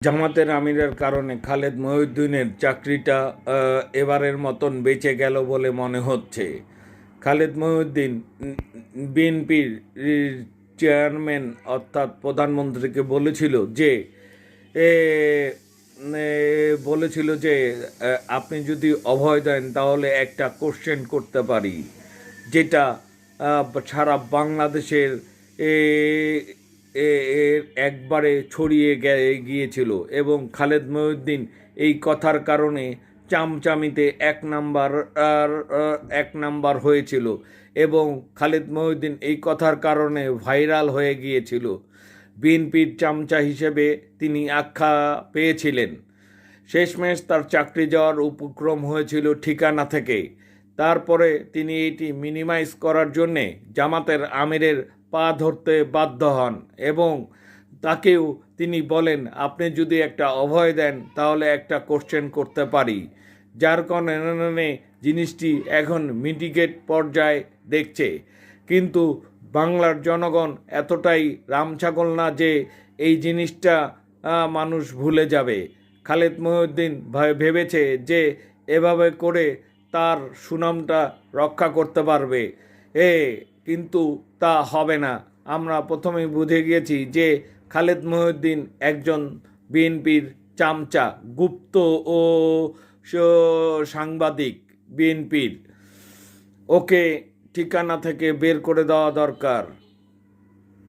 জামাতের আমিরের কারণে খালেদ মহিউদ্দিনের চাকরিটা এবারের মতন বেঁচে গেল বলে মনে হচ্ছে। খালেদ মহিউদ্দিন বিএনপির চেয়ারম্যান অর্থাৎ প্রধানমন্ত্রীকে বলেছিল যে এ, এ, বলেছিল যে আপনি যদি অভয় দেন তাহলে একটা কোশ্চেন করতে পারি, যেটা সারা বাংলাদেশের এ, একবারে ছড়িয়ে গিয়েছিল এবং খালেদ মহিউদ্দিন এই কথার কারণে চামচামিতে এক নাম্বার হয়েছিল এবং খালেদ মহিউদ্দিন এই কথার কারণে ভাইরাল হয়ে গিয়েছিল। বিএনপির চামচা হিসেবে তিনি আখ্যা পেয়েছিলেন। শেষমেশ তার চাকরি যাওয়ার উপক্রম হয়েছিল ঠিকানা থেকে। তারপরে তিনি এটি মিনিমাইজ করার জন্যে জামাতের আমিরের পা ধরতে বাধ্য হন এবং তাকেও তিনি বলেন, আপনি যদি একটা অভয় দেন তাহলে একটা কোশ্চেন করতে পারি, যার কারণে জিনিসটি এখন মিটিগেট পর্যায়ে দেখছে। কিন্তু বাংলার জনগণ এতটাই রামছাগল না যে এই জিনিসটা মানুষ ভুলে যাবে। খালেদ মহিউদ্দিন ভেবেছে যে এভাবে করে তার সুনামটা রক্ষা করতে পারবে, কিন্তু তা হবে না। আমরা প্রথমেই বুঝে গিয়েছি যে খালেদ মহিউদ্দিন একজন বিএনপির চামচা, গুপ্ত ও সাংবাদিক বিএনপির। ওকে ঠিকানা থেকে বের করে দেওয়া দরকার।